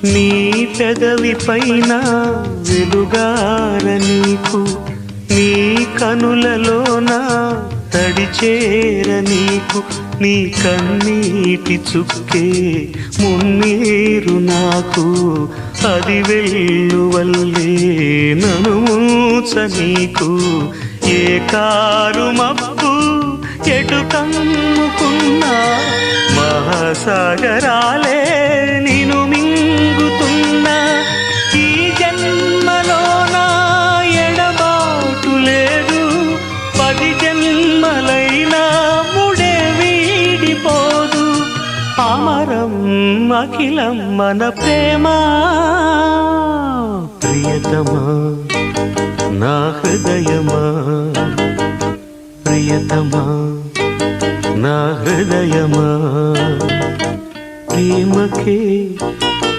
నీ పెదవి పైన వెలుగార నీకు, నీ కనులలోన తడిచేర నీకు, నీ కన్నీటి చుక్కే మున్నీరు నాకు, అది వెల్లువల్లే నన్ను మూచ నీకు. ఏ కారు మబ్బు ఎటు కమ్ముకున్నా మహాసాగరాలే నిను మింగుతున్నా. ఈ జన్మలోన ఎడబాటు లేదు, 10 జన్మలైనా ముడే వీడిపోదు. అమరం అఖిలం మన ప్రేమ. ప్రియతమా నా హృదయమా, ప్రియతమా నా హృదయమా, ప్రేమకే